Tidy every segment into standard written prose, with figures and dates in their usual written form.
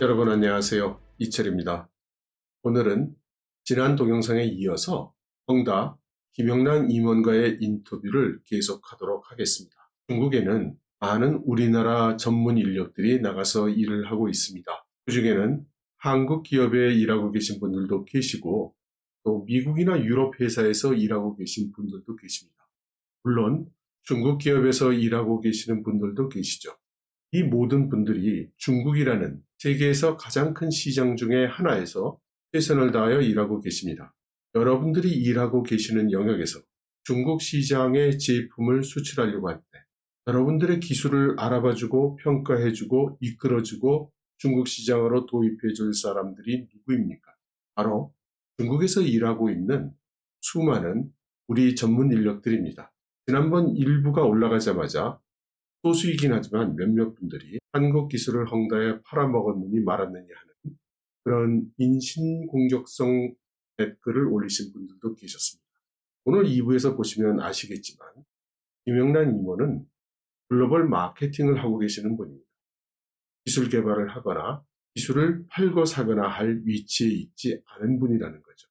여러분 안녕하세요. 이철입니다. 오늘은 지난 동영상에 이어서 헝다 김영란 임원과의 인터뷰를 계속하도록 하겠습니다. 중국에는 많은 우리나라 전문 인력들이 나가서 일을 하고 있습니다. 그 중에는 한국 기업에 일하고 계신 분들도 계시고 또 미국이나 유럽 회사에서 일하고 계신 분들도 계십니다. 물론 중국 기업에서 일하고 계시는 분들도 계시죠. 이 모든 분들이 중국이라는 세계에서 가장 큰 시장 중에 하나에서 최선을 다하여 일하고 계십니다. 여러분들이 일하고 계시는 영역에서 중국 시장의 제품을 수출하려고 할 때 여러분들의 기술을 알아봐주고 평가해주고 이끌어주고 중국 시장으로 도입해줄 사람들이 누구입니까? 바로 중국에서 일하고 있는 수많은 우리 전문 인력들입니다. 지난번 일부가 올라가자마자 소수이긴 하지만 몇몇 분들이 한국 기술을 헝다에 팔아먹었느니 말았느니 하는 그런 인신공격성 댓글을 올리신 분들도 계셨습니다. 오늘 2부에서 보시면 아시겠지만 김영란 임원은 글로벌 마케팅을 하고 계시는 분입니다. 기술 개발을 하거나 기술을 팔고 사거나 할 위치에 있지 않은 분이라는 거죠.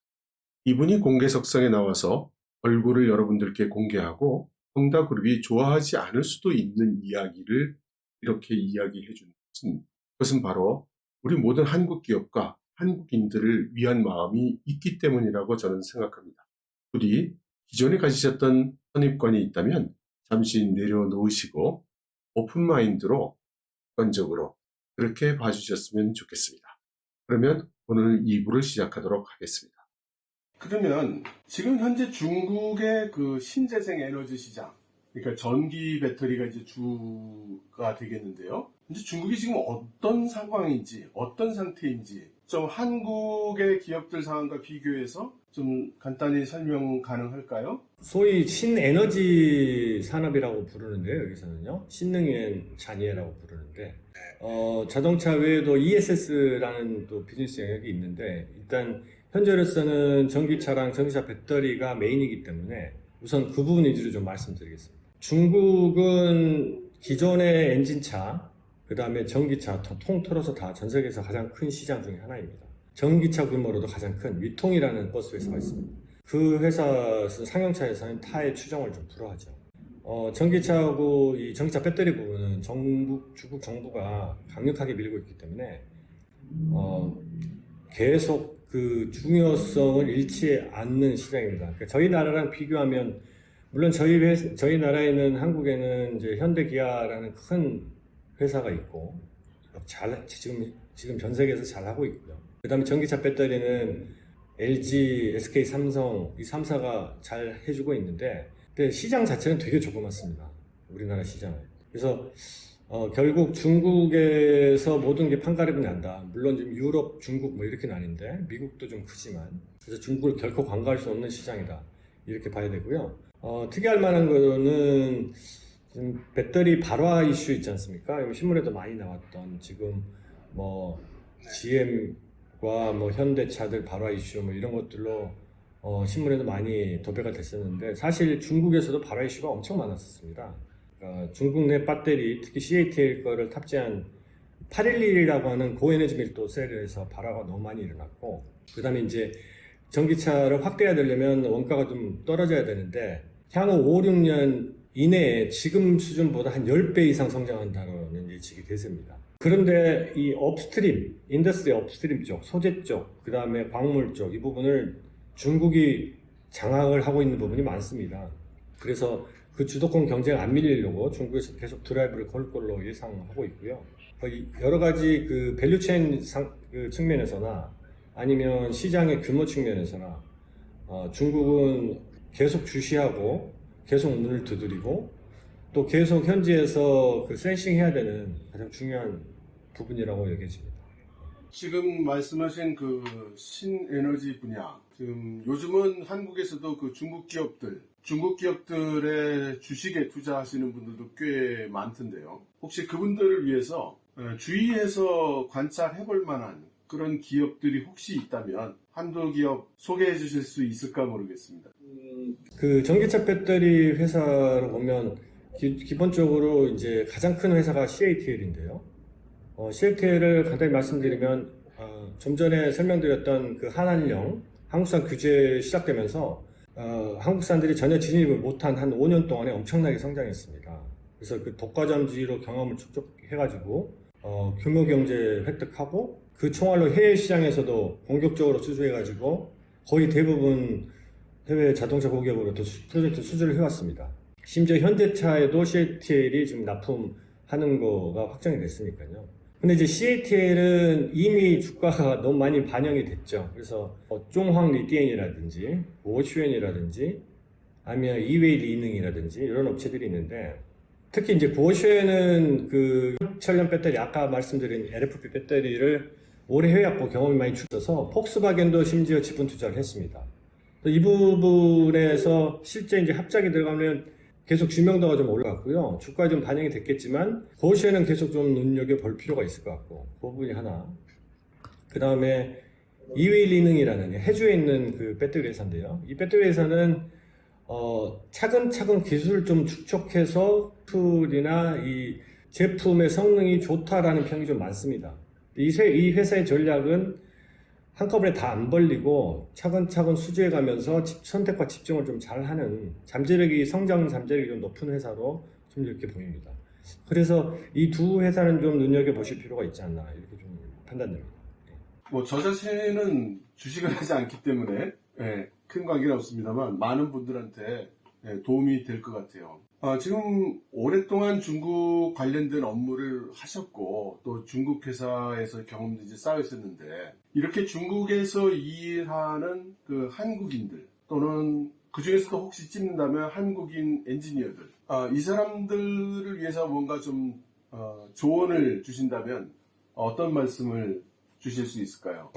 이분이 공개석상에 나와서 얼굴을 여러분들께 공개하고 헝다그룹이 좋아하지 않을 수도 있는 이야기를 이렇게 이야기해 주는 것은 바로 우리 모든 한국 기업과 한국인들을 위한 마음이 있기 때문이라고 저는 생각합니다. 부디 기존에 가지셨던 선입관이 있다면 잠시 내려놓으시고 오픈마인드로 객관적으로 그렇게 봐주셨으면 좋겠습니다. 그러면 오늘 2부를 시작하도록 하겠습니다. 그러면 지금 현재 중국의 그 신재생 에너지 시장, 그러니까 전기 배터리가 이제 주가 되겠는데요. 이제 중국이 지금 어떤 상황인지, 어떤 상태인지 좀 한국의 기업들 상황과 비교해서 좀 간단히 설명 가능할까요? 소위 신에너지 산업이라고 부르는데요. 여기서는요. 신능源 잔해라고 부르는데 자동차 외에도 ESS라는 또 비즈니스 영역이 있는데 일단 현재로서는 전기차랑 전기차 배터리가 메인이기 때문에 우선 그 부분 위주로 좀 말씀드리겠습니다. 중국은 기존의 엔진차, 그 다음에 전기차 통틀어서 다 전 세계에서 가장 큰 시장 중에 하나입니다. 전기차 규모로도 가장 큰 위통이라는 버스 회사가 있습니다. 그 회사 상용차 회사는 타의 추종을 좀 불허하죠. 전기차하고 이 전기차 배터리 부분은 중국 정부가 강력하게 밀고 있기 때문에 계속 그 중요성을 잃지 않는 시장입니다. 그러니까 저희 나라랑 비교하면 물론 저희 나라에는 한국에는 이제 현대기아라는 큰 회사가 있고 지금 전 세계에서 잘 하고 있고요. 그다음에 전기차 배터리는 LG, SK, 삼성 이 3사가 잘 해주고 있는데 근데 시장 자체는 되게 조그맣습니다. 우리나라 시장은. 그래서 결국 중국에서 모든 게 판가름이 난다. 물론 지금 유럽, 중국 뭐 이렇게 나는데 미국도 좀 크지만 그래서 중국을 결코 관과할 수 없는 시장이다. 이렇게 봐야 되고요. 특이할 만한 거는 지금 배터리 발화 이슈 있지 않습니까? 신문에도 많이 나왔던 지금 뭐 GM과 뭐 현대차들 발화 이슈 뭐 이런 것들로 신문에도 많이 도배가 됐었는데 사실 중국에서도 발화 이슈가 엄청 많았었습니다. 중국 내 배터리, 특히 CATL 거를 탑재한 811이라고 하는 고에너지 밀도 셀에서 발화가 너무 많이 일어났고, 그 다음에 이제 전기차를 확대해야 되려면 원가가 좀 떨어져야 되는데, 향후 5, 6년 이내에 지금 수준보다 한 10배 이상 성장한다는 예측이 됐습니다. 그런데 이 업스트림, 인더스트리 업스트림 쪽, 소재 쪽, 그 다음에 광물 쪽, 이 부분을 중국이 장악을 하고 있는 부분이 많습니다. 그래서 그 주도권 경쟁 안 밀리려고 중국에서 계속 드라이브를 걸 걸로 예상하고 있고요. 여러 가지 그 밸류체인 그 측면에서나 아니면 시장의 규모 측면에서나 중국은 계속 주시하고 계속 문을 두드리고 또 계속 현지에서 그 센싱 해야 되는 가장 중요한 부분이라고 여겨집니다. 지금 말씀하신 그 신에너지 분야, 지금 요즘은 한국에서도 그 중국 기업들의 주식에 투자하시는 분들도 꽤 많던데요. 혹시 그분들을 위해서 주의해서 관찰해 볼 만한 그런 기업들이 혹시 있다면 한두 기업 소개해 주실 수 있을까 모르겠습니다. 그 전기차 배터리 회사로 보면 기본적으로 이제 가장 큰 회사가 CATL인데요. CATL을 간단히 말씀드리면 좀 전에 설명드렸던 그 한한령 한국산 규제 시작되면서 한국산들이 전혀 진입을 못한 한 5년 동안에 엄청나게 성장했습니다. 그래서 그 독과점지로 경험을 축적해가지고 규모 경제 획득하고 그 총알로 해외 시장에서도 공격적으로 수주해가지고 거의 대부분 해외 자동차 고객으로 프로젝트 수주를 해왔습니다. 심지어 현대차에도 CATL이 지금 납품하는 거가 확정이 됐으니까요. 근데 이제 CATL은 이미 주가가 너무 많이 반영이 됐죠. 그래서 중황 리디엔이라든지 보슈엔이라든지 아니면 이웨이 리능이라든지 이런 업체들이 있는데 특히 이제 보슈엔은 그 천연 배터리 아까 말씀드린 LFP 배터리를 오래 해왔고 경험이 많이 주셔서 폭스바겐도 심지어 지분 투자를 했습니다. 이 부분에서 실제 이제 합작이 들어가면 계속 주명도가 좀 올라갔고요. 주가에 좀 반영이 됐겠지만 보쉬에는 계속 좀 눈여겨볼 필요가 있을 것 같고 그 부분이 하나. 그 다음에 이웨이리능이라는 해주에 있는 그 배터리 회사인데요. 이 배터리 회사는 차근차근 기술을 좀 축적해서 풀이나 이 제품의 성능이 좋다라는 평이 좀 많습니다. 이 회사의 전략은 한꺼번에 다 안 벌리고 차근차근 수주해 가면서 선택과 집중을 좀 잘하는 성장 잠재력이 좀 높은 회사로 좀 이렇게 보입니다. 그래서 이 두 회사는 좀 눈여겨보실 필요가 있지 않나 이렇게 좀 판단됩니다. 뭐 저 자체는 주식을 하지 않기 때문에 큰 관계는 없습니다만 많은 분들한테 도움이 될 것 같아요. 지금 오랫동안 중국 관련된 업무를 하셨고 또 중국 회사에서 경험도 이제 쌓으셨는데 이렇게 중국에서 일하는 그 한국인들 또는 그 중에서도 혹시 찝는다면 한국인 엔지니어들 이 사람들을 위해서 뭔가 좀 조언을 주신다면 어떤 말씀을 주실 수 있을까요?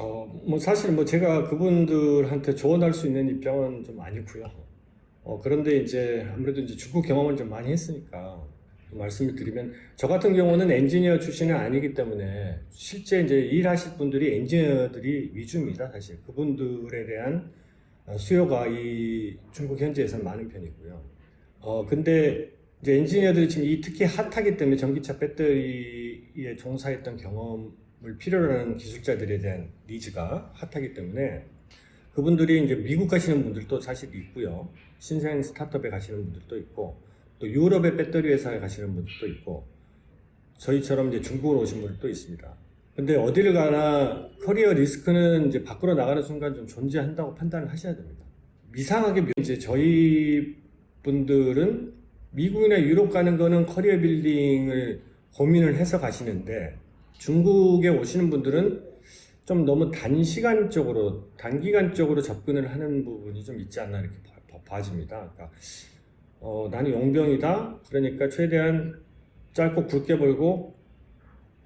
뭐 사실 뭐 제가 그분들한테 조언할 수 있는 입장은 좀 아니고요. 그런데 이제 아무래도 이제 중국 경험을 좀 많이 했으니까 말씀을 드리면 저 같은 경우는 엔지니어 출신은 아니기 때문에 실제 이제 일하실 분들이 엔지니어들이 위주입니다. 사실 그분들에 대한 수요가 이 중국 현지에서는 많은 편이고요. 근데 이제 엔지니어들이 지금 특히 핫하기 때문에 전기차 배터리에 종사했던 경험을 필요로 하는 기술자들에 대한 니즈가 핫하기 때문에 그분들이 이제 미국 가시는 분들도 사실 있고요. 신생 스타트업에 가시는 분들도 있고, 또 유럽의 배터리 회사에 가시는 분들도 있고, 저희처럼 이제 중국으로 오신 분들도 있습니다. 근데 어디를 가나 커리어 리스크는 이제 밖으로 나가는 순간 좀 존재한다고 판단을 하셔야 됩니다. 이상하게 이제 저희 분들은 미국이나 유럽 가는 거는 커리어 빌딩을 고민을 해서 가시는데 중국에 오시는 분들은 좀 너무 단기간적으로 접근을 하는 부분이 좀 있지 않나 이렇게 봐집니다. 그러니까 나는 용병이다. 그러니까 최대한 짧고 굵게 벌고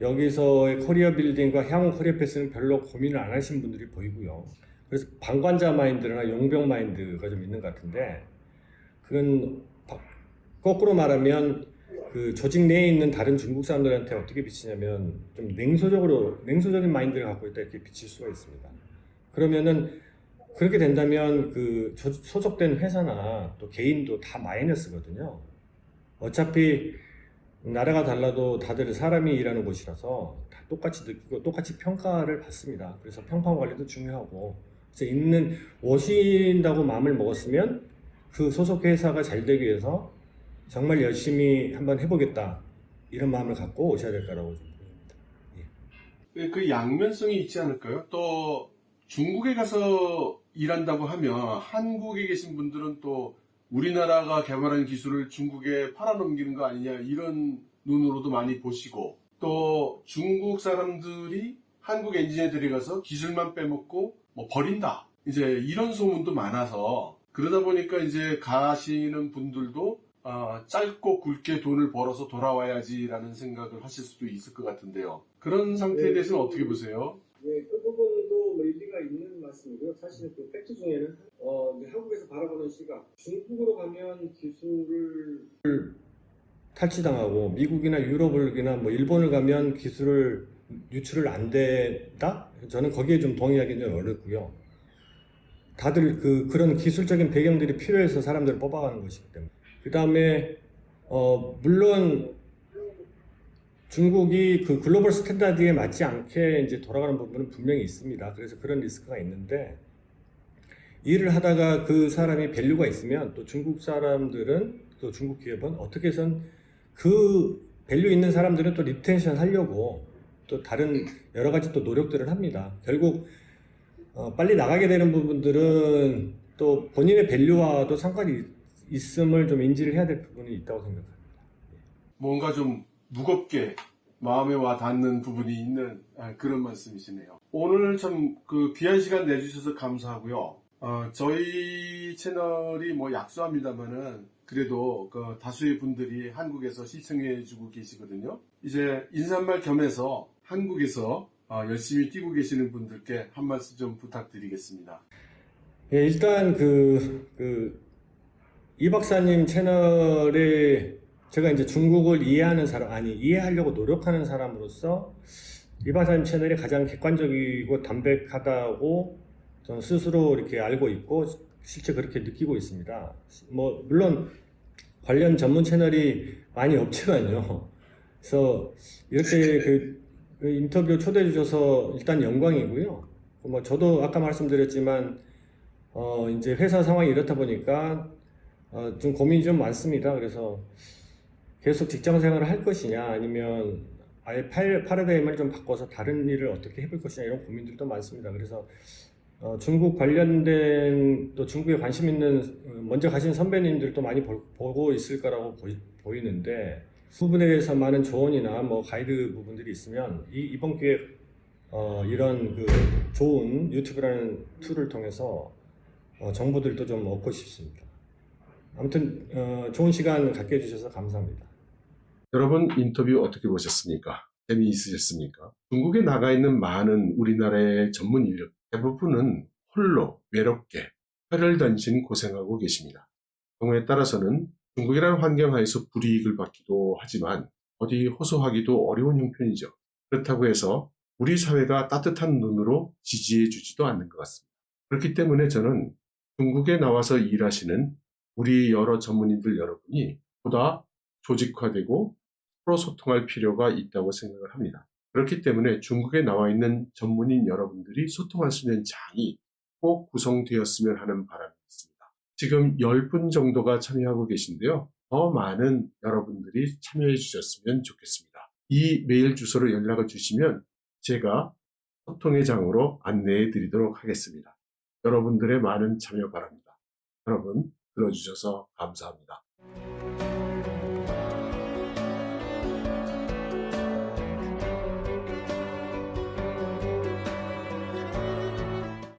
여기서의 커리어 빌딩과 향후 커리어 패스는 별로 고민을 안 하신 분들이 보이고요. 그래서 방관자 마인드나 용병 마인드가 좀 있는 것 같은데 그건 거꾸로 말하면 그 조직 내에 있는 다른 중국 사람들한테 어떻게 비치냐면 좀 냉소적인 마인드를 갖고 있다 이렇게 비칠 수가 있습니다. 그러면은 그렇게 된다면 그 소속된 회사나 또 개인도 다 마이너스거든요. 어차피 나라가 달라도 다들 사람이 일하는 곳이라서 다 똑같이 느끼고 똑같이 평가를 받습니다. 그래서 평판 관리도 중요하고 그래서 오신다고 마음을 먹었으면 그 소속 회사가 잘 되기 위해서 정말 열심히 한번 해보겠다 이런 마음을 갖고 오셔야 될 거라고 보입니다. 그 양면성이 있지 않을까요? 또 중국에 가서 일한다고 하면 한국에 계신 분들은 또 우리나라가 개발한 기술을 중국에 팔아넘기는 거 아니냐 이런 눈으로도 많이 보시고 또 중국 사람들이 한국 엔지니어들이 가서 기술만 빼먹고 뭐 버린다 이제 이런 소문도 많아서 그러다 보니까 이제 가시는 분들도 짧고 굵게 돈을 벌어서 돌아와야지라는 생각을 하실 수도 있을 것 같은데요. 그런 상태에 대해서는 어떻게 보세요? 네, 그 부분도 뭐 일리가 있는 말씀이고요. 사실 그 팩트 중에는 한국에서 바라보는 시각, 중국으로 가면 기술을 탈취당하고 미국이나 유럽이나 뭐 일본을 가면 기술을 유출을 안 된다? 저는 거기에 좀 동의하기는 좀 어렵고요. 다들 그런 기술적인 배경들이 필요해서 사람들을 뽑아가는 것이기 때문에. 그 다음에 물론 중국이 그 글로벌 스탠다드에 맞지 않게 이제 돌아가는 부분은 분명히 있습니다. 그래서 그런 리스크가 있는데 일을 하다가 그 사람이 밸류가 있으면 또 중국 사람들은 또 중국 기업은 어떻게 해선 그 밸류 있는 사람들은 또 리텐션 하려고 또 다른 여러 가지 또 노력들을 합니다. 결국 빨리 나가게 되는 부분들은 또 본인의 밸류와도 상관이 있음을 좀 인지를 해야 될 부분이 있다고 생각합니다. 뭔가 좀 무겁게 마음에 와 닿는 부분이 있는 그런 말씀이시네요. 오늘 참 그 귀한 시간 내주셔서 감사하고요. 저희 채널이 뭐 약소합니다만은 그래도 그 다수의 분들이 한국에서 시청해주고 계시거든요. 이제 인사말 겸해서 한국에서 열심히 뛰고 계시는 분들께 한 말씀 좀 부탁드리겠습니다. 예, 일단 이 박사님 채널에 제가 이제 중국을 이해하는 사람, 아니, 이해하려고 노력하는 사람으로서 이 박사님 채널이 가장 객관적이고 담백하다고 저는 스스로 이렇게 알고 있고 실제 그렇게 느끼고 있습니다. 뭐, 물론 관련 전문 채널이 많이 없지만요. 그래서 이렇게 그 인터뷰 초대해 주셔서 일단 영광이고요. 뭐 저도 아까 말씀드렸지만 이제 회사 상황이 이렇다 보니까 좀 고민이 좀 많습니다. 그래서 계속 직장 생활을 할 것이냐 아니면 아예 파라다임을 좀 바꿔서 다른 일을 어떻게 해볼 것이냐 이런 고민들도 많습니다. 그래서 중국 관련된 또 중국에 관심 있는 먼저 가신 선배님들도 많이 보고 있을 거라고 보이는데 그 부분에 대해서 많은 조언이나 뭐 가이드 부분들이 있으면 이번 기회에 이런 그 좋은 유튜브라는 툴을 통해서 정보들도 좀 얻고 싶습니다. 아무튼 좋은 시간 갖게 해주셔서 감사합니다. 여러분 인터뷰 어떻게 보셨습니까? 재미있으셨습니까? 중국에 나가 있는 많은 우리나라의 전문 인력 대부분은 홀로 외롭게 혀를 던진 고생하고 계십니다. 경우에 따라서는 중국이라는 환경 하에서 불이익을 받기도 하지만 어디 호소하기도 어려운 형편이죠. 그렇다고 해서 우리 사회가 따뜻한 눈으로 지지해 주지도 않는 것 같습니다. 그렇기 때문에 저는 중국에 나와서 일하시는 우리 여러 전문인들 여러분이 보다 조직화되고 서로 소통할 필요가 있다고 생각을 합니다. 그렇기 때문에 중국에 나와 있는 전문인 여러분들이 소통할 수 있는 장이 꼭 구성되었으면 하는 바람이 있습니다. 지금 10분 정도가 참여하고 계신데요. 더 많은 여러분들이 참여해 주셨으면 좋겠습니다. 이 메일 주소로 연락을 주시면 제가 소통의 장으로 안내해 드리도록 하겠습니다. 여러분들의 많은 참여 바랍니다. 여러분 들어주셔서 감사합니다.